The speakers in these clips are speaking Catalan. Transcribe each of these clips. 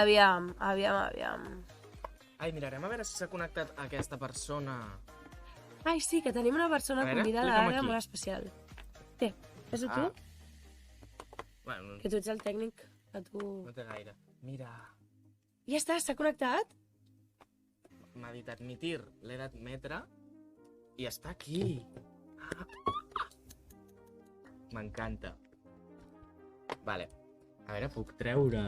Aviam. Ai, mirarem a veure si s'ha connectat aquesta persona. Ai, sí, que tenim una persona convidada ara molt especial. Té, és-ho tu? Bueno, Que tu ets el tècnic. Que tu... no té gaire. Mira, Ja està, s'ha connectat? m'ha dit admitir, l'he d'admetre i està aquí. M'encanta. Vale. A veure, puc treure...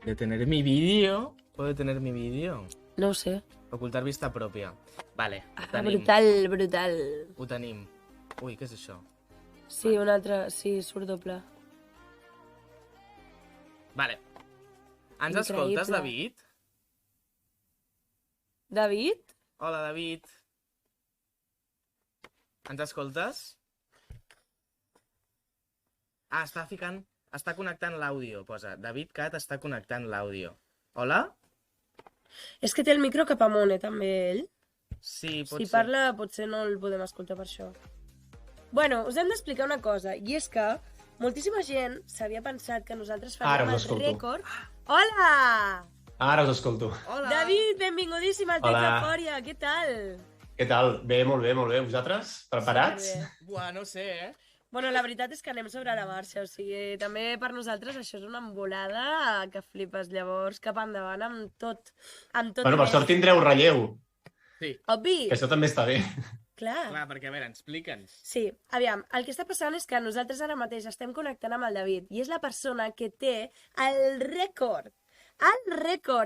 detener mi vídeo. ¿Puedo detener mi vídeo? No ho sé. Ocultar vista pròpia. Vale, ho tenim. Brutal. Ho tenim. Ui, què és això? Sí, un altre... Sí, surt doble. Vale. Ens Increïble. escoltes, David? David? Hola, David. Ens escoltes? Ah, està connectant l'àudio, posa. David Cat està connectant l'àudio. Hola? És que té el micro cap amunt, també, ell. Sí, pot Si ser. parla, potser no el podem escoltar per això. Bueno, us hem d'explicar una cosa, i és que moltíssima gent s'havia pensat que nosaltres Ara faríem us el escolto. rècord... Hola! Ara us escolto. Hola! David, benvingodíssim al Hola. Tecnofòria, què tal? Què tal? Bé, molt bé, molt bé. Vosaltres? Preparats? Superbé. Buah, no sé, Bueno, la veritat és que anem sobre la marxa, o sigui, també per nosaltres això és una embolada que flipes, llavors cap endavant amb tot. Bueno, per sort tindreu relleu, Sí. Obvi, que això també està bé. clar. Clar, perquè a veure, explica'ns. Sí, aviam, el que està passant és que nosaltres ara mateix estem connectant amb el David i és la persona que té el rècord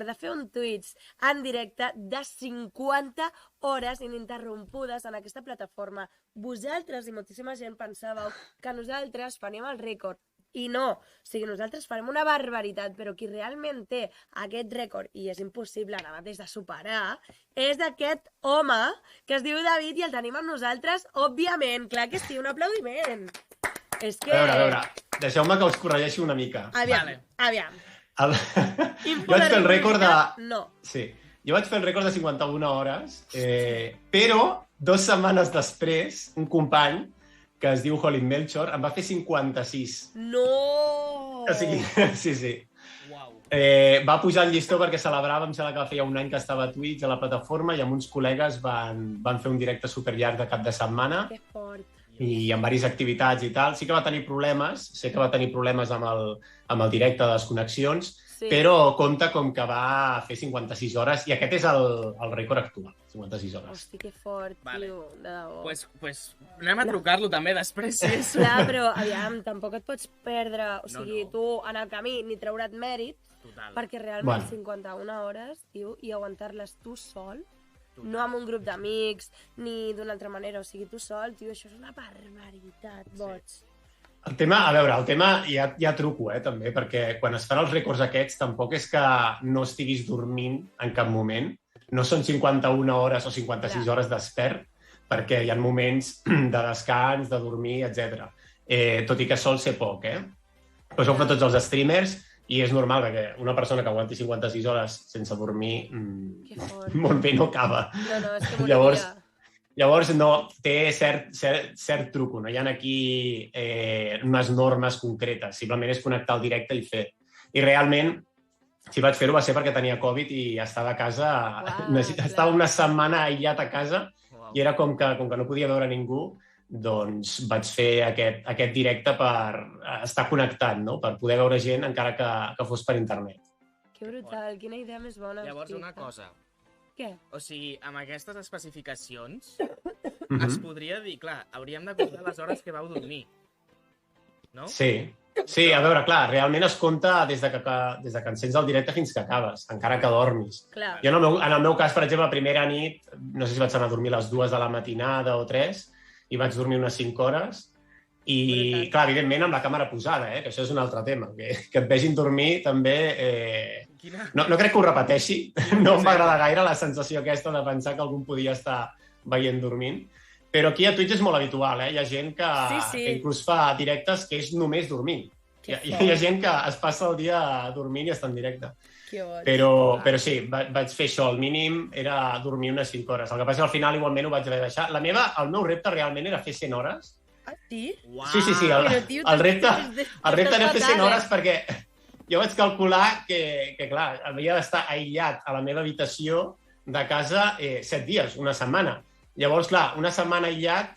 de fer un Twitch en directe de 50 hores ininterrompudes en aquesta plataforma. Vosaltres i moltíssima gent pensàveu que nosaltres faríem el rècord. I no, o sigui, nosaltres farem una barbaritat, però qui realment té aquest rècord, i és impossible ara mateix de superar, és aquest home que es diu David i el tenim amb nosaltres, òbviament. Clar que sí, un aplaudiment. És que... A veure, deixeu-me que us corregeixi una mica. Aviam, Vale. aviam. Jo vaig fer el rècord de... No. Sí, jo vaig fer el rècord de 51 hores, però 2 setmanes després, un company que es diu Holly Melchor em va fer 56. No! O sigui, sí. Uau. Va pujar el llistó perquè celebrava, em sembla que feia un any que estava a Twitch, a la plataforma, i amb uns col·legues van fer un directe superllarg de cap de setmana Que fort. i amb diverses activitats i tal. Sí que va tenir problemes, sé que va tenir problemes amb el directe de les connexions, Sí. però compta com que va fer 56 hores i aquest és el rècord actual, 56 hores. Hosti, que fort, Vale. tio. De debò. Pues anem a trucar-lo també després, si és... Clar, però, aviam, tampoc et pots perdre... O sigui, no. tu en el camí ni traure't mèrit, Total. perquè realment Bueno. 51 hores, tio, i aguantar-les tu sol, no amb un grup d'amics, ni d'una altra manera, o sigui, tu sol, tio, això és una barbaritat, boig. El tema ja truco, també, perquè quan es fan els rècords aquests tampoc és que no estiguis dormint en cap moment. No són 51 hores o 56 Clar. hores despert, perquè hi ha moments de descans, de dormir, etc. Tot i que sol ser poc, Però això ho fan tots els streamers i és normal, perquè una persona que aguanti 56 hores sense dormir Que fort. molt bé no acaba. No, és que moriria. Llavors, no, té cert truco, no hi ha aquí unes normes concretes, simplement és connectar el directe i fer. I realment, si vaig fer-ho va ser perquè tenia Covid i estava a casa, estava una setmana aïllat a casa Uau. i era com que no podia veure ningú, doncs vaig fer aquest directe per estar connectat, no? Per poder veure gent encara que fos per internet. Que brutal, quina idea més bona. Llavors, hosti. una cosa. Què? O sigui, amb aquestes especificacions es podria dir, clar, hauríem de comptar les hores que vau dormir. No? Sí, a veure, clar, realment es compta des de que encens el directe fins que acabes, encara que dormis. Clar. Jo, en el meu cas, per exemple, la primera nit, no sé si vaig anar a dormir a les 2 de la matinada o 3, i vaig dormir unes 5 hores, i, clar, evidentment, amb la càmera posada, que això és un altre tema, que et vegin dormir també... No crec que ho repeteixi, no em va agradar gaire la sensació aquesta de pensar que algú podia estar veient dormint, però aquí a Twitch és molt habitual, hi ha gent que inclús fa directes que és només dormint. Hi ha gent que es passa el dia dormint i està en directe. Però sí, vaig fer això, el mínim era dormir unes 5 hores. El que passa és que al final igualment ho vaig haver de deixar. El meu repte realment era fer 100 hores Ah, sí? Uau! Sí. Però, tio, El repte era fer 100 hores fatal, perquè jo vaig calcular que clar, havia d'estar aïllat a la meva habitació de casa 7 dies, una setmana. Llavors, clar, una setmana aïllat,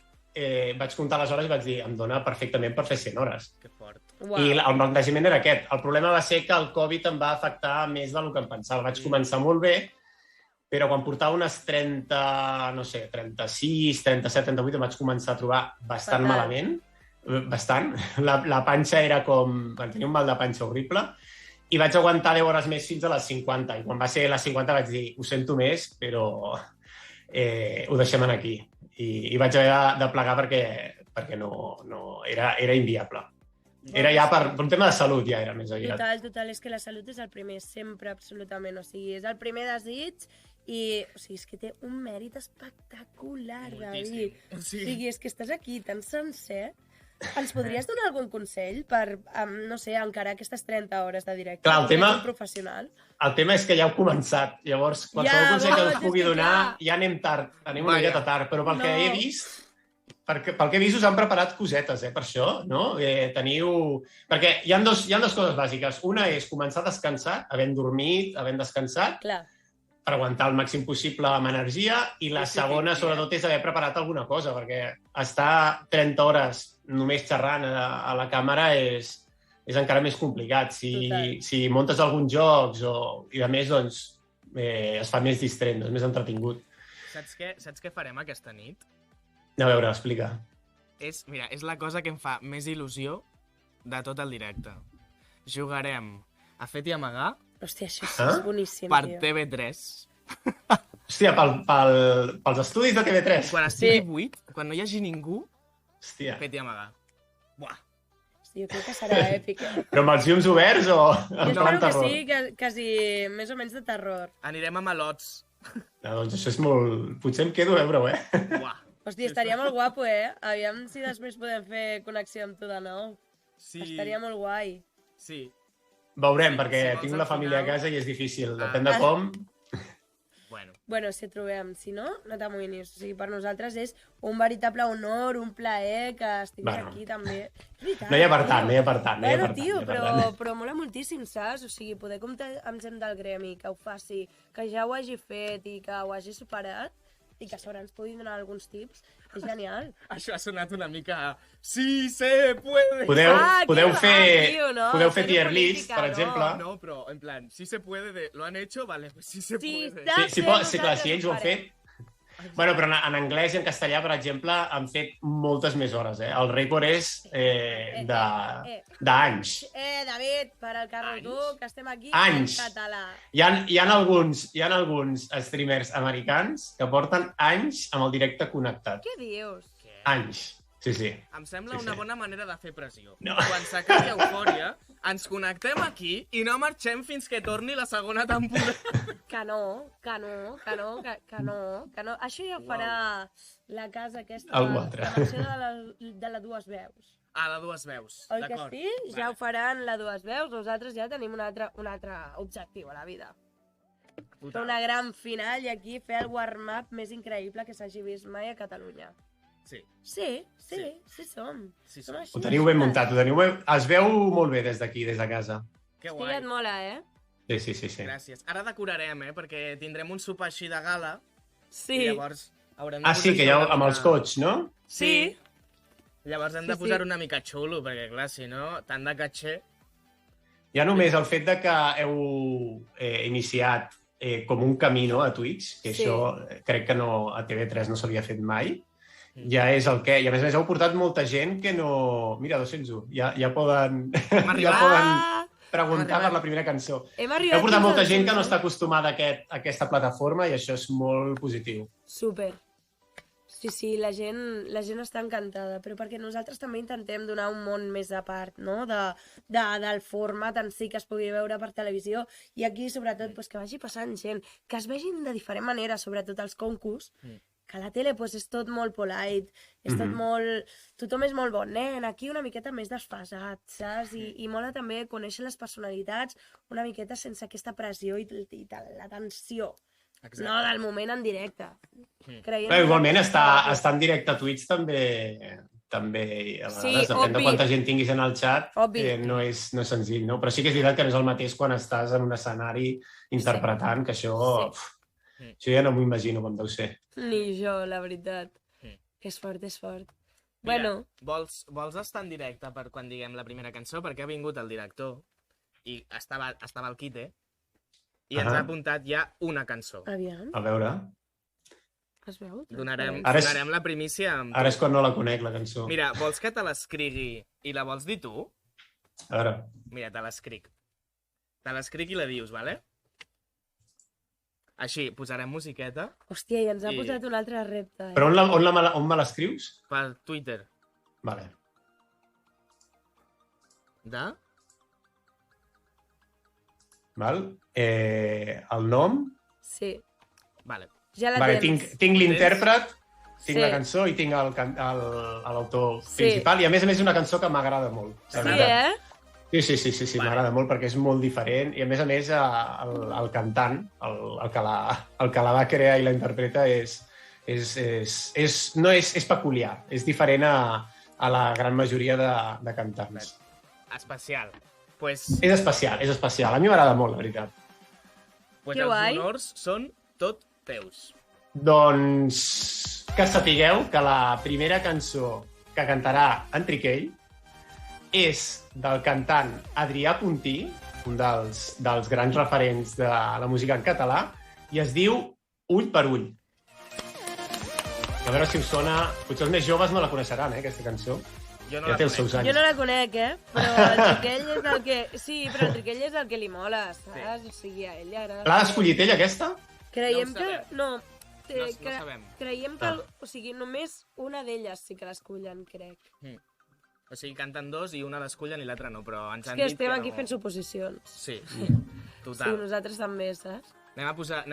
vaig comptar les hores i vaig dir, em dona perfectament per fer 100 hores. Que fort. Uau. I el plantejament era aquest. El problema va ser que el Covid em va afectar més del que em pensava. Vaig començar molt bé, però quan portava unes 30, no sé, 36, 37, 38, em vaig començar a trobar bastant Fatal. malament. Bastant. La panxa era com... Tenia un mal de panxa horrible. I vaig aguantar 10 hores més fins a les 50. I quan va ser les 50 vaig dir, ho sento més, però ho deixem aquí. I vaig haver de plegar perquè no era inviable. Era ja per un tema de salut, ja era més aviat. Total, és que la salut és el primer, sempre, absolutament. O sigui, és el primer desig i... O sigui, és que té un mèrit espectacular, David. O sigui, és que estàs aquí tan sencer. Ens podries donar algun consell per, no sé, encarar aquestes 30 hores de directe? Clar, un professional? El tema és que ja heu començat. Llavors, qualsevol consell que us pugui donar, ja anem tard. Anem una miqueta tard, però pel que he vist... Pel que he vist us han preparat cosetes, per això, no? Teniu... Perquè hi ha dos coses bàsiques. Una és començar a descansar, havent dormit, havent descansat, Clar. per aguantar el màxim possible amb energia, i la segona, sobretot, és haver preparat alguna cosa, perquè estar 30 hores només xerrant a la càmera és encara més complicat. Si muntes alguns jocs i a més, doncs, es fa més distrent, és més entretingut. Saps què farem aquesta nit? A veure, explica. Mira, és la cosa que em fa més il·lusió de tot el directe. Jugarem a Fet i Amagar. Hòstia, això és boníssim, per tio. TV3. Hòstia, pels estudis de TV3. Quan estigui buit, quan no hi hagi ningú, Hòstia. Fet i Amagar. Buah. Jo crec que serà èpic. Però amb els llums oberts o Jo en plan espero que terror? sí, quasi més o menys de terror. Anirem a malots. No, doncs això és molt... Potser em quedo a veure-ho, Buah. Hòstia, estaria molt guapo, Aviam si després podem fer connexió amb tu de nou. Sí. Estaria molt guai. Sí. Veurem, perquè Si vols tinc al la família a final- casa i és difícil. Depèn de com... Bueno, Si et trobem. Si no, no t'amoïnis. O sigui, per nosaltres és un veritable honor, un plaer que estiguis aquí també. És veritat, No hi ha per tio. tant, no hi ha per tant. Bueno, tio, però mola moltíssim, saps? O sigui, poder comptar amb gent del gremi que ho faci, que ja ho hagi fet i que ho hagi superat i que a sobre ens pugui donar alguns tips, és genial. això ha sonat una mica a... Sí, se puede! Podeu fer tio, no, podeu fer zero tier list, política, per no. exemple. No, però en plan, sí se puede de... ¿Lo han hecho? Vale, pues sí se Sí, puede. està. Sí, clar, si ells ho han fet... Bueno, però en anglès i en castellà, per exemple, han fet moltes més hores, El rècord és d'anys. David, per al carro tu, que estem aquí Anys. en català. Hi ha alguns streamers americans que porten anys amb el directe connectat. Què dius? Anys. Sí. Em sembla una bona manera de fer pressió. No. Quan s'acabi Eufòria, ens connectem aquí i no marxem fins que torni la segona temporada. Que no. Això ja ho farà la casa aquesta, Algú altre. la versió de la dues veus. A la dues veus, Oi que d'acord? sí? Ja ho faran la dues veus, nosaltres ja tenim un altre objectiu a la vida. Fer una gran final i aquí fer el warm-up més increïble que s'hagi vist mai a Catalunya. Sí. Sí som. Sí, Som així. Ho teniu ben muntat, es veu molt bé des d'aquí, des de casa. Que Sí, guai. et mola, Sí. Gràcies. Ara decorarem, perquè tindrem un sopar així de gala Sí. i llavors haurem de Sí, que hi ha amb els cots, no? Sí. Llavors hem de posar una mica xulo, perquè clar, si no, tant de caché... Ja només el fet de que heu iniciat com un camí, no?, a Twitch, que Sí. això crec que a TV3 no s'havia fet mai, ja és el que... I a més heu portat molta gent que no... Mira, 201, ja poden... Hem arribat. Ja poden preguntar arribat. per la primera cançó. Hem arribat Heu portat fins molta al gent que no punt, està acostumada a aquesta plataforma i això és molt positiu. Super. Sí, la gent està encantada, però perquè nosaltres també intentem donar un món més a part, no?, del format en si que es pugui veure per televisió, i aquí, sobretot, pues, que vagi passant gent, que es vegin de diferent manera, sobretot els concurs, que a la tele pues, és tot molt polite, és tot molt... Tothom és molt bon nen, aquí una miqueta més desfasat, saps? I mola també conèixer les personalitats una miqueta sense aquesta pressió i la tensió. Exacte. No, del moment en directe. Però igualment estar en directe a Twitch també també, a Sí, vegades, depèn de obvi. quanta gent tinguis en el xat, Obvi. no és senzill, no? Però sí que és veritat que no és el mateix quan estàs en un escenari interpretant, que això... Sí. Això ja no m'ho imagino com deu ser. Ni jo, la veritat. Mm. És fort, és fort. Mira, Bueno, vols estar en directe per quan diguem la primera cançó? Perquè ha vingut el director i estava al quite i ens ha apuntat ja una cançó. aviam, A veure... es veu? Donarem Ara és- la primícia amb Ara és quan no la conec, la cançó. Mira, vols que te l'escrigui i la vols dir tu? A veure... Mira, te l'escric. Te l'escric i la dius, vale? Així, posarem musiqueta Hòstia, i ens ha I- posat un altre repte. Però on me l'escrius? per Twitter. Vale. De? Val? El nom? Sí, Vale. ja la Vale, tens. tinc l'intèrpret, tinc Sí. la cançó i tinc l'autor Sí. principal. I a més és una cançó que m'agrada molt. la Sí, veritat. eh? M'agrada molt perquè és molt diferent i a més el cantant, el que la va crear i la interpreta és peculiar, és diferent a la gran majoria de cantants. Especial. Pues És especial. A mi m'agrada molt, la veritat. Que els guai. honors són tot teus. Doncs que sapigueu que la primera cançó que cantarà en Triquell és del cantant Adrià Puntí, un dels grans referents de la música en català, i es diu Ull per ull. A veure si us sona... Potser els més joves no la coneixeran, aquesta cançó. Jo no Ja la té els conec. seus anys. Jo no la conec, però el Triquell és el que... Sí, però el Triquell és el que li mola, saps? O sigui, a ell li agrada. L'ha escollit ell, aquesta? Creiem No ho que... sabem. No, No sabem. creiem que... Ah. O sigui, només una d'elles sí que l'escullen, crec. O sigui, canten dos i una l'escullen i l'altra no, però ens És han que dit estem que aquí no. fent suposicions. Sí, Sí, total. nosaltres també, saps? Anem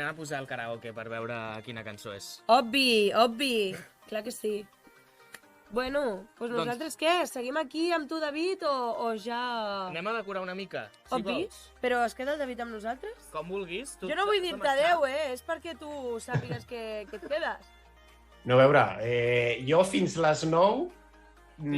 a posar el karaoke per veure quina cançó és. Obvi! Clar que sí. Bueno, doncs Doncs- nosaltres què? Seguim aquí amb tu, David, o ja... Anem a decorar una mica, si Obvi? vols. Però es queda el David amb nosaltres? Com vulguis. Tu Jo no vull t'has de dir-te marxar? adeu, és perquè tu sàpigues que et quedes. No, a veure, jo fins les 9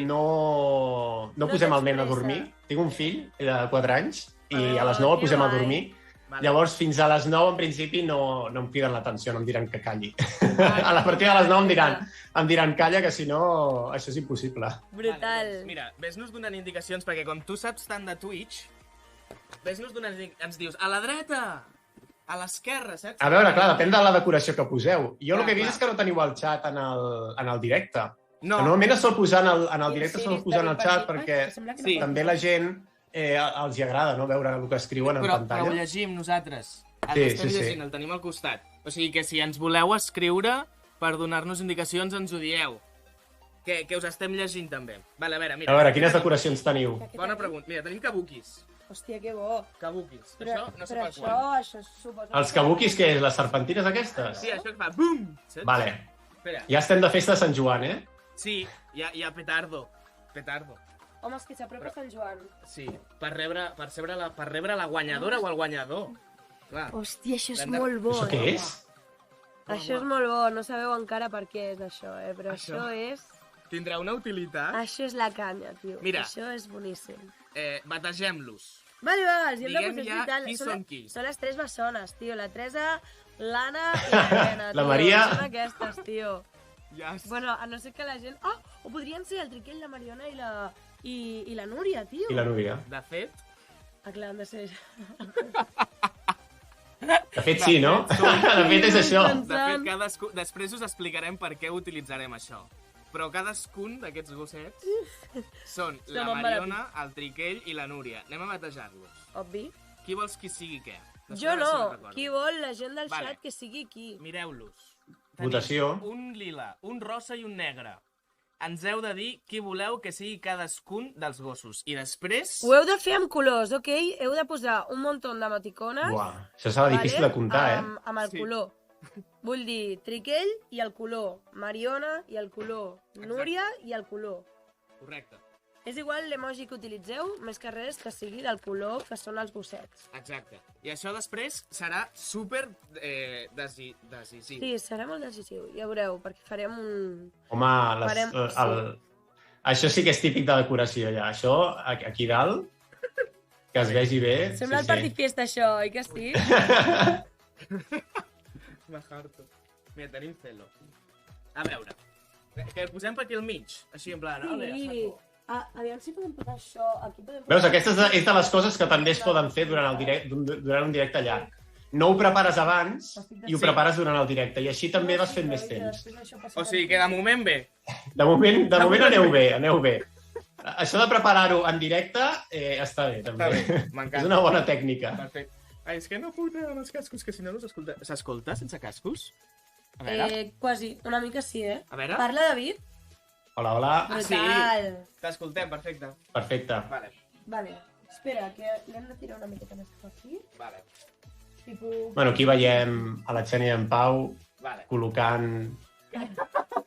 no No posem el tens nen a pressa. dormir. Tinc un fill de 4 anys i Ah, a les 9 el que posem a guai. dormir. Vale. Llavors, fins a les 9, en principi, no em criden l'atenció, no em diran que calli. Ah, A la partida de les 9 em diran calla, que si no, això és impossible. Brutal. Vale, doncs, mira, ves-nos donant indicacions, perquè com tu saps tant de Twitch, ves-nos donant ens dius, a la dreta, a l'esquerra, saps? A veure, clar, depèn de la decoració que poseu. Jo el Clar, que he vist clar. és que no teniu el xat en el directe. No, Que normalment es sol posar en el directe, Sí, es sol posar en el David, xat per perquè Ai, sembla que no Sí. pot. també la gent els hi agrada no veure el que escriuen en però ho pantalla. llegim nosaltres. El Sí, estem sí, sí. llegint, el tenim al costat. O sigui que si ens voleu escriure per donar-nos indicacions, ens ho dieu. Que us estem llegint també. Vale, a veure, mira. A veure, quines decoracions teniu? Bona pregunta. Mira, tenim kabukis. Hòstia, que bo. Kabukis. Però, Això no sé però per quan. això suposo... Els kabukis, què és? Les serpentines aquestes? Sí, això que fa BUM! Saps? Vale. Espera. Ja estem de festa de Sant Joan, eh? Sí, hi ha petardo. Petardo. Home, és que s'apropa Sant Joan. Sí, per rebre la guanyadora o el guanyador. Clar. Hòstia, això és L'hem de- molt bo. Això què és? Això és molt bo, no sabeu encara per què és això, però això és... Tindrà una utilitat. Això és la canya, tio. Mira. Això és boníssim. Bategem-los. Vale, els hi hem de Diguem posar ja vital. qui són qui. Són les tres bessones, tio. La Teresa, l'Anna i la Helena, La tio. Maria. Són aquestes, tio. Ja Bueno, a no ser que la gent... Oh, o podrien ser el Triquell, la Mariona i la Núria, tio. I la Núria. De fet, Ah, clar, han de ser... De fet, sí, no? De fet, és això. cadascú... Després us explicarem per què utilitzarem això. Però cadascun d'aquests gossets són la Som Mariona, el Triquell i la Núria. Anem a batejar-los. Obvi. Qui vols que sigui què? Després Jo a veure si no. me'n recordo. Qui vol la gent del Vale. xat que sigui qui. Mireu-los. Votació. Un lila, un rosa i un negre. Ens heu de dir qui voleu que sigui cadascun dels gossos. I després... Ho heu de fer amb colors, ok? Heu de posar un munt d'emoticones. Buah, això serà difícil de comptar, eh? Amb el Sí. color. Vull dir, Triquell i el color, Mariona i el color, Núria i el color. Correcte. És igual l'emoji que utilitzeu, més que res que sigui del color que són els gossets. Exacte. I això després serà super decisiu. Sí, serà molt decisiu, ja veureu, perquè farem un... Home, Farem- el, Això sí que és típic de decoració, ja. Això, aquí dalt, que es vegi bé. Sembla el party fiesta, això, oi que sí? M'ajarto. Mira, tenim celo. A veure, que posem per aquí al mig, així en plan... Sí. Aviam si podem posar això. Aquí podem Veus, aquesta és de les coses que també es poden fer durant un directe llarg. No ho prepares abans i ho prepares durant el directe. I així també vas fent més temps. O sigui, que de moment bé. De moment aneu bé. Això de preparar-ho en directe està bé, també. M'encanta. És una bona tècnica. Perfecte. Ai, és que no puc anar amb els cascos, que si no s'escolta. S'escolta sense cascos? A veure. Quasi, una mica sí, A veure. Parla, David. Hola, hola. Brutal. T'escoltem, perfecte. Perfecte. Vale. Espera, que l'hem de tirar una miqueta més per aquí. Vale. Bueno, aquí veiem a la Xènia i en Pau col·locant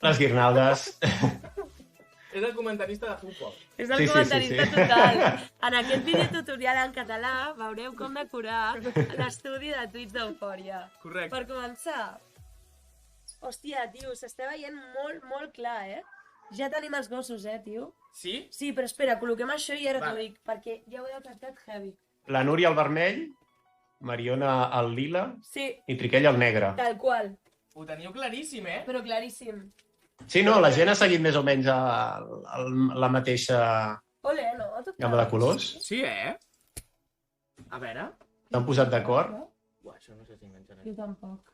les guirnaldes. És el comentarista de futbol. És el comentarista total. En aquest vídeo tutorial en català veureu com decorar l'estudi de Twitch d'Eufòria. Correcte. Per començar, hòstia, tio, s'està veient molt, molt clar, Ja tenim els gossos, tio. Sí? Sí, però espera, col·loquem això i ara t'ho dic, perquè ja ho he detectat heavy. La Núria al vermell, Mariona al lila i Triquell al negre. Tal qual. Ho teniu claríssim, Però claríssim. Sí, no, la gent ha seguit més o menys la mateixa Ole, no? gamma de colors. Sí, A veure. S'han posat d'acord. Això no sé si enganxaré. Jo tampoc.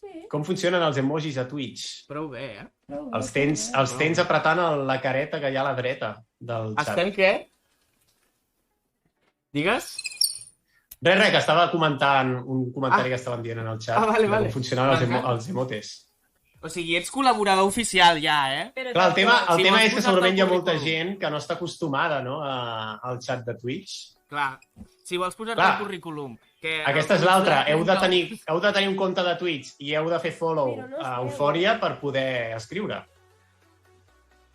Sí. Com funcionen els emojis a Twitch? Prou bé, Els tens apretant la careta que hi ha a la dreta del xat. Estem què? Digues? Res, que estava comentant un comentari que estaven dient en el xat vale. de com funcionaven els emotes. O sigui, ets col·laborador oficial ja, Clar, el tema és que segurament hi ha molta gent que no està acostumada al xat de Twitch. Clar, si vols posar-te el currículum... Aquesta és l'altra. Heu de tenir un compte de Twitch i heu de fer follow a Eufòria per poder escriure.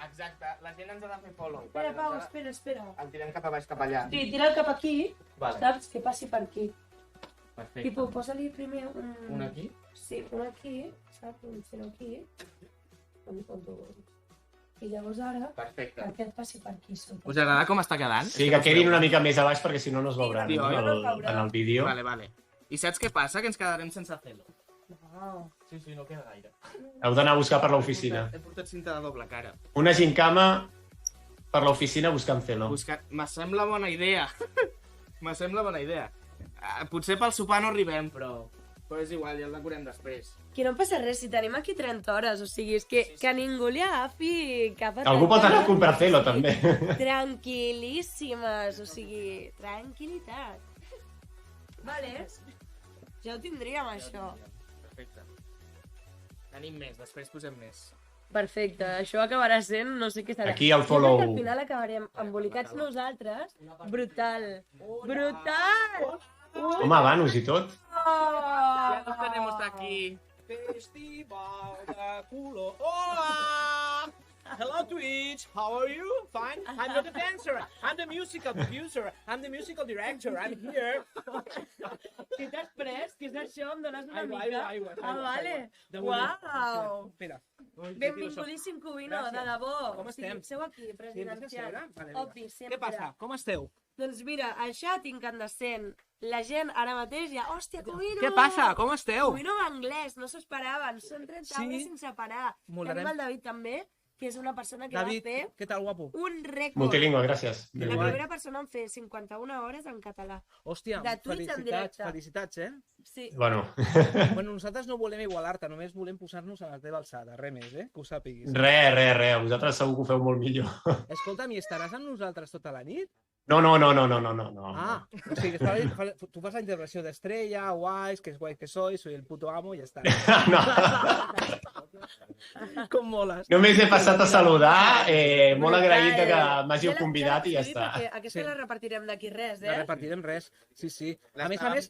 Exacte, la gent ens ha de fer follow. Espera, Pau, espera. El tirem cap a baix, cap allà. Sí, tira'l cap aquí, saps? Que passi per aquí. Perfecte. Tipo, posa-li primer un... Un aquí? Sí, un aquí, saps? Un zero aquí. I llavors ara, que aquest passi per aquí. Us agrada com està quedant? Sí, que quedin una mica més a baix perquè si no no es veuran en el vídeo. Vale. I saps què passa? Que ens quedarem sense celo. No. Sí, no queda gaire. Heu d'anar a buscar per l'oficina. He portat cinta de doble cara. Una gincama per l'oficina buscant celo. Me sembla bona idea. Potser pel sopar no arribem, però és igual, ja el decorem després. Que no passa res, si tenim aquí 30 hores, o sigui, és que ningú li agafi cap a... Algú pot anar a comprar celo, també. Tranquil·líssimes, o sigui, tranquil·litat. Vale, ja ho tindríem, això. Perfecte. Tenim més, després posem més. Perfecte, això acabarà sent, no sé què serà. Aquí el follow. Al final acabarem embolicats nosaltres. Brutal. Brutal! Home, vanos i tot. Ya nos tenemos aquí. Festival de culo. Hola! Hello Twitch, how are you? Fine? I'm not a dancer, I'm the musical producer, I'm the musical director, I'm here. Què t'has pres? Què és això? Em dones una mica? Aigua. Vale. Uau! Espera. Benvingutíssim, Covino, de debò. Com estem? Seu aquí, presidencial. Obvi, sempre. Què passa? Com esteu? Doncs mira, el xat incandescent. La gent ara mateix ja... Hòstia, Covino! Què passa? Com esteu? Covino en anglès, no s'ho esperaven. Són 30 hores sense parar. Tenim el David també, que és una persona que va fer... què tal, guapo? Un rècord. Multilingüe, gràcies. La primera persona en fer 51 hores en català. Hòstia, de Twitch en directe. Felicitats, Sí. Bueno. Bueno, nosaltres no volem igualar-te, només volem posar-nos a la teva alçada, res més, que ho sàpiguis. Res. Vosaltres segur que ho feu molt millor. Escolta'm, i estaràs amb nosaltres tota la nit? No. Ah, o sigui, tu fas la intervenció d'Estrella, guais, que és guai que soy el puto amo i ja està. No. Com moles. Només he passat a saludar, molt agraït que m'hàgiu convidat i ja està. Aquesta la repartirem d'aquí res, La repartirem res, sí. A més,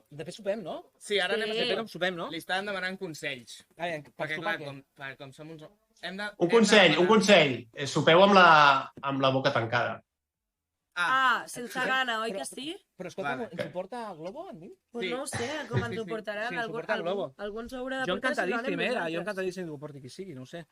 després sopem, no? Sí, ara anem a sopar. Sopem, no? Li estàvem demanant consells. Perquè, clar, com som uns... Un consell. Sopeu amb la boca tancada. Sense gana, oi que sí? Però escolta, ens ho porta Globo, en diu? Pues no ho sé, com ens ho portaran. Sí, ens ho porta Globo. Algú ens ho haurà de Jo portar. encantadíssim que ho porti qui sigui, no ho sé.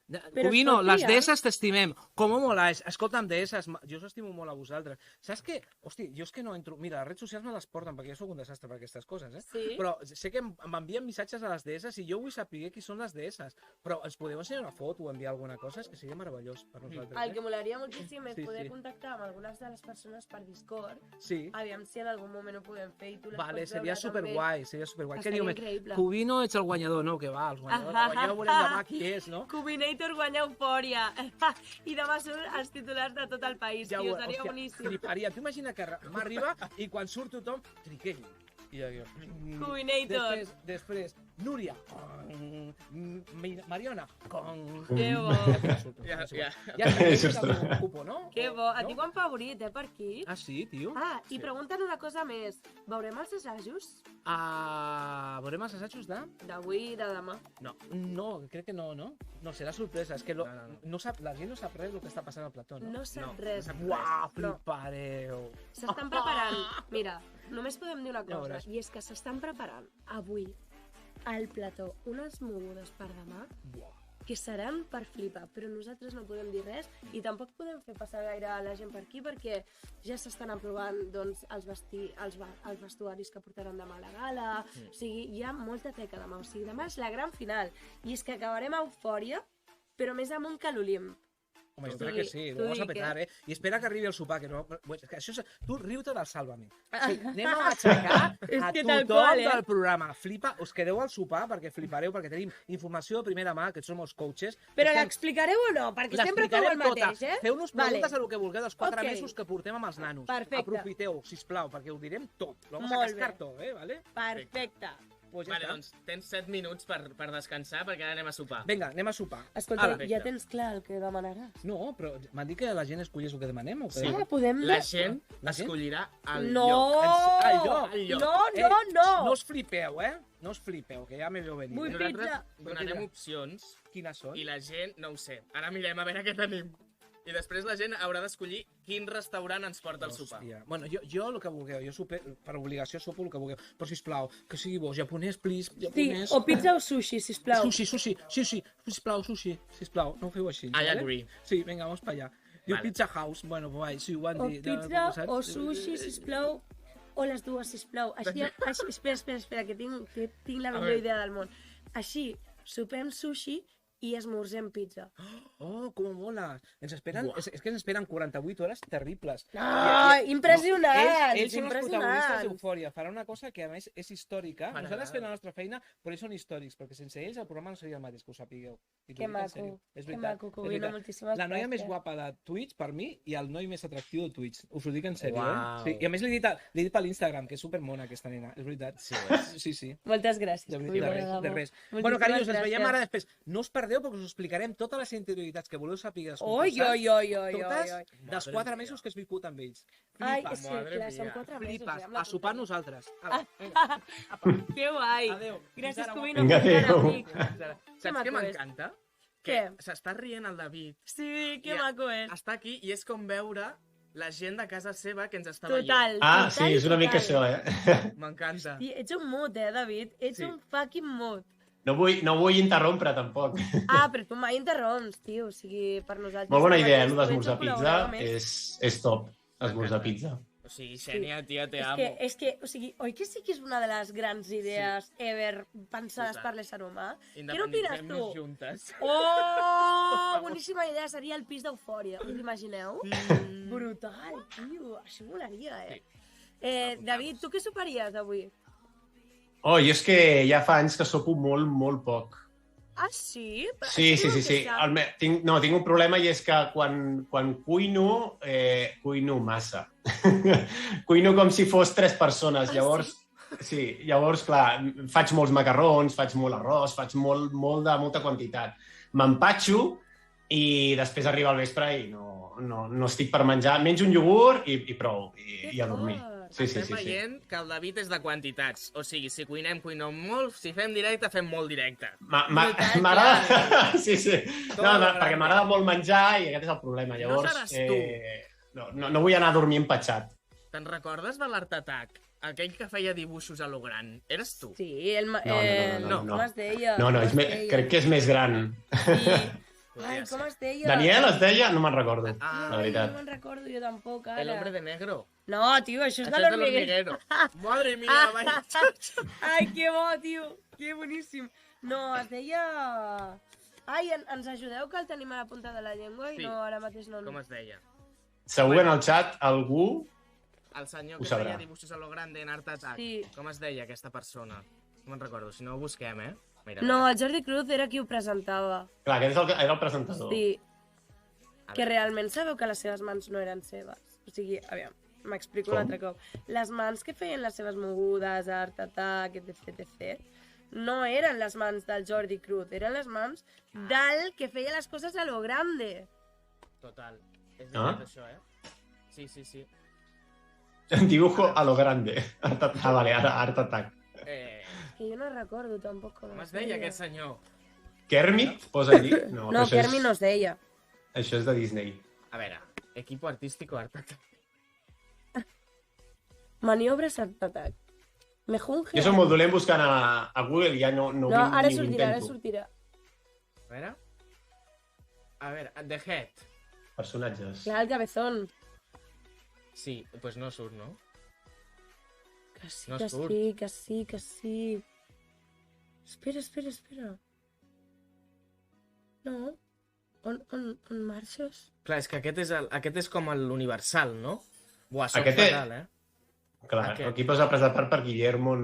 Però Covino, escolti, les deesses t'estimem. Com ho moláis? Escolta'm, deesses, jo us estimo molt a vosaltres. Saps què? Hosti, jo és que no entro... Mira, les redes socials me les porten, perquè jo sóc un desastre per aquestes coses, eh? Sí. Però sé que m'envien missatges a les deesses i jo vull saber qui són les deesses. Però ens podeu ensenyar una foto o enviar alguna cosa? És que seria meravellós per nosaltres, El que molaria moltíssim és Sí, poder sí. contactar amb algunes de les persones per Discord, Sí. aviam si en algun moment ho podem fer i tu les Vale, pots seria veure superguai, seria superguai. Què Estaria diu? increïble. Covino, ets el guanyador. No, que va, els guanyadors. Ja veurem demà qui és, no? Covinator guanya eufòria. I demà són els titulars de tot el país, tio, seria boníssim. Fliparia. Tu imagina que m'arriba i quan surt tothom, Triquell. I jo, Covinator. Després, Núria. Mariona. Que bo. Ja. Ja és el cupo, no? Que bo. Et diuen favorit, per aquí. Ah, sí, tio? Ah, i pregunten una cosa més. Veurem els assajos Veurem els assajos de... d'avui i de demà? No, crec que no, no? No, serà sorpresa. És que no sap, la gent no sap res del que està passant al plató, no? No sap res. Uau, No. flipareu. S'estan preparant. Mira, només podem dir una Ja cosa, veuràs. i és que s'estan preparant avui al plató unes mogudes per demà que seran per flipar, però nosaltres no podem dir res i tampoc podem fer passar gaire a la gent per aquí perquè ja s'estan aprovant doncs, els vestuaris que portaran demà a la gala, o sigui, hi ha molta teca demà, o sigui, demà és la gran final i és que acabarem a eufòria, però més amunt que l'Olimp. Home, jo Sí, crec que sí, t'ho ho vamos a dic, petar, eh? I espera que arribi el sopar, que no... Que això és... Tu riu-te del Sálvame. Sí, anem a aixecar És a que tal tothom qual, eh? del programa. Flipa, us quedeu al sopar perquè flipareu, perquè tenim informació de primera mà, que som els coaches. Però Estem- l'explicareu o no? Perquè sempre feu el L'explicarem tota. mateix, eh? Feu-nos preguntes Vale. a lo que vulgueu dels 4 Ok. mesos que portem amb els nanos. Perfecte. Aprofiteu, sisplau, perquè ho direm tot. Lo vamos a Molt cascar bé. tot, vale? Perfecte. Pues ja Vale, està. doncs tens 7 minuts per descansar perquè ara anem a sopar. Vinga, anem a sopar. Escolta, Ala. ja tens clar el que demanaràs? No, però m'han dit que la gent escollís el que demanem, o què? Sí. Ah, podem... La gent La gent? escollirà el No! lloc. El lloc. El lloc. No, no! No us flipeu, eh? No us flipeu, que ja me veu venir. Vull Eh? pizza. Donarem opcions Quines són? i la gent, no ho sé. Ara mirem a veure què tenim. I després la gent haurà d'escollir quin restaurant ens porta al sopar. Hòstia. Bueno, jo el que vulgueu, jo per obligació sopo el que vulgueu, però sisplau, que sigui bo, japonès, please, Sí, japonès. o pizza o sushi, sisplau. Sushi, sisplau, sisplau, no ho feu així. I agree. Sí, vinga, vamos para allá. Diu Vale. Pizza House, bueno, pues vai, sí, ho han O dit. pizza saps? o sushi, sisplau. O les dues, sisplau. Així, espera, que tinc la millor veure. idea del món. Així, sopem sushi i esmorzem pizza. Oh, com mola. Ens esperen, és que ens esperen 48 hores terribles. Ah, impressionants, Ells són els protagonistes impressionants. d'Eufòria. Faran una cosa que, a més, és històrica. M'agrada. Nosaltres fem la nostra feina, però ells són històrics, perquè sense ells el programa no seria el mateix, que ho sapigueu. I t'ho Que dic en maco, sèrio. És que veritat, maco, és Covino, veritat. moltíssimes La noia més gràcies. guapa de Twitch, per mi, i el noi més atractiu de Twitch. Us ho dic en sèrio, Uau. eh? Sí. I a més li he dit per l'Instagram, que és supermona aquesta nena. És veritat. Sí. Moltes gràcies, De Covino, res, debò. de res. Moltíssimes Bueno, carinys, ens gràcies. veiem ara després. No us perdeu perquè us explicarem totes les interioritats que voleu saber dels Oi, concursants. oi, oi, oi, Totes oi. dels 4 mesos que has viscut amb ells. Ai, Flipes, sí, madre clar, són mia. 4 mesos. flipes. ja amb la A sopar puta. nosaltres. Que guai. Adéu. Gràcies, Fins ara, Covino. Vinga, fins ara, adéu. amic. Saps maco què és. m'encanta? Què? Que s'està rient el David. Sí, que Ja. maco és. Està aquí i és com veure la gent de casa seva que ens està Total. Ah, total, sí, és una mica total. això, eh? veient. M'encanta. I ets un mut, David? Ets Sí. un fucking mut. No vull interrompre, tampoc. Ah, però tu mai interromps, tio. O sigui, per nosaltres... Molt bona idea, tu ets l'esmorzar un pizza. col·laborador més. És top, esmorzar pizza. O sigui, Xènia, tia, te És amo. que, o sigui, oi que sí que és una de les grans idees ever pensades Total. per l'ésser humà? Què n'opines Independitzem-nos tu? juntes. Oh, boníssima idea, seria el pis d'Eufòria. Us l'imagineu? Brutal, tio, això molaria, eh? David, tu què soparies avui? Oh, jo és que ja fa anys que sopo molt, molt poc. Ah, sí? Sí. Tinc un problema i és que quan cuino, cuino massa. Cuino com si fos 3 persones. Llavors, clar, faig molts macarrons, faig molt arròs, faig molta quantitat. M'empatxo i després arriba el vespre i no estic per menjar. Menjo un iogurt i prou, i a dormir. Sí. Estem veient que el David és de quantitats. O sigui, si cuinem molt. Si fem directe, fem molt directe. M'agrada... Sí. Perquè m'agrada molt menjar i aquest és el problema. Llavors, seràs no vull anar a dormir empatxat. Te'n recordes de l'Art Attack? Aquell que feia dibuixos a lo gran. Eres tu? Sí, No. com es deia? No, crec que és més gran. Sí. Ai, com es deia? Daniel es deia? No me'n recordo, Ah, la Ai, veritat. no me'n recordo jo tampoc, ara. El hombre de negro. No, tio, això és de Això és de l'hormiguero. l'hormiguero. Madre mía, vaya. Ai, que bo, tio. Que boníssim. No, es deia... Ai, ens ajudeu que el tenim a la punta de la llengua i Sí. no, ara mateix no. Com es deia? Segur en el xat algú... El senyor Ho que sabrà. feia dibuixos a lo grande en Art Attack. Sí. Com es deia aquesta persona? No me'n recordo, si no ho busquem, eh? Mira, No, el Jordi Cruz era qui ho presentava. Clar, aquest és era el presentador. Sí. Que realment sabeu que les seves mans no eren seves. O sigui, aviam, m'explico un Com? altre cop. Les mans que feien les seves mogudes, Art Attack, etc, no eren les mans del Jordi Cruz, eren les mans del que feia les coses a lo grande. Total. És Ah? veritat, això, eh? Sí, sí, sí. Dibujo a lo grande. Ah, vale, ara Art Attack. Que jo no recordo tampoc com Com es deia aquest senyor? Kermit, posa aquí. No, No, això Kermi no es deia. Això és de Disney. A veure, equipo artístico Art Attack. Maniobres Art Attack. Mejunge. Jo soc molt dolent buscant a Google i ja no No, ni ara ho sortirà, ara intento. sortirà. A veure, The Head. Personatges. Clar, el cabezón. Sí, pues no surt, no? Que sí, No que surt. sí, que sí, que sí. Espera, espera, espera. No. On marxes? Clar, és que aquest és com l'universal, no? Buah, soc Aquest fatal, eh? Clar, Aquest. aquí posa presentat per Guillermo...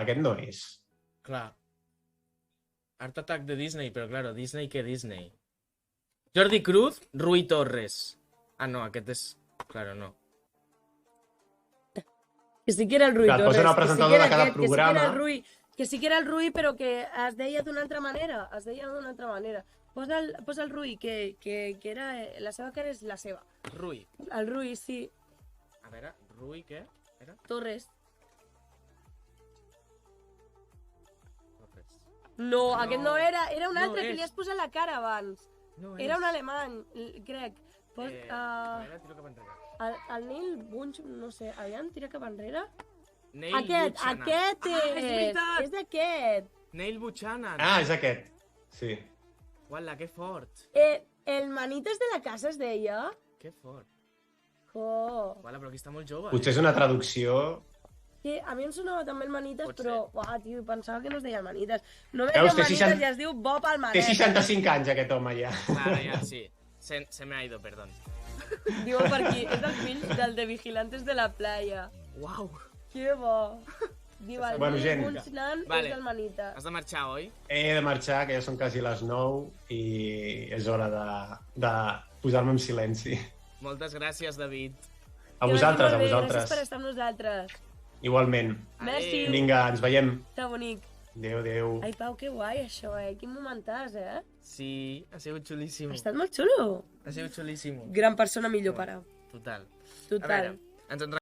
Aquest no és. Clar. Art Attack de Disney, però claro, Disney què Disney? Jordi Cruz, Rui Torres. Ah, no, aquest és... Claro, no. Que sí que era el Rui Clar, et Torres. posen el que presentador de cada Que sí que programa. era el Rui, que sí que era el Rui, però que es deia d'una altra manera. Es deia d'una altra manera. Posa el Rui, que era... La seva cara és la seva. Rui. El Rui, sí. A veure, Rui què? Era? Torres. Torres. No, aquest no era. Era un No altre, que és. li has posat la cara abans. No Era un alemany, crec. A veure, tiro cap enrere. El Neil Bunch, no sé, aviam, tira cap enrere. Neil Aquest Buchanan. és! és veritat! És d'aquest. Neil Buchanan. Ah, és aquest. Sí. Uala, que fort. El Manites de la casa es deia. Que fort. Jo. Uala, però aquí està molt jove. Potser és una traducció... Sí, a mi em sonava també el Manites, Pot però... Uah, tio, pensava que no es deia el Manites. No me Veus, deia té Manites 60 i es diu Bob el Té Manet. 65 anys, aquest home, ja. Claro, ja, sí. Se me ha ido, perdón. Diu per aquí, és el fill del de Vigilantes de la Playa. Uau. Que bo. Diu, el Bueno, Neil gent. Bunchnan Vale. és el Manites. Has de marxar, oi? He de marxar, que ja són quasi les 9 i és hora de posar-me en silenci. Moltes gràcies, David. A vosaltres, a Gràcies vosaltres. per estar amb nosaltres. Igualment. Merci. Adéu. Vinga, ens veiem. Que bonic. Adéu, adéu. Ai, Pau, que guai això, Quin momentàs, Sí, ha sigut xulíssim. Ha estat molt xulo. Ha sigut xulíssim. Gran persona, millor pare. Total. A Total. veure, ens en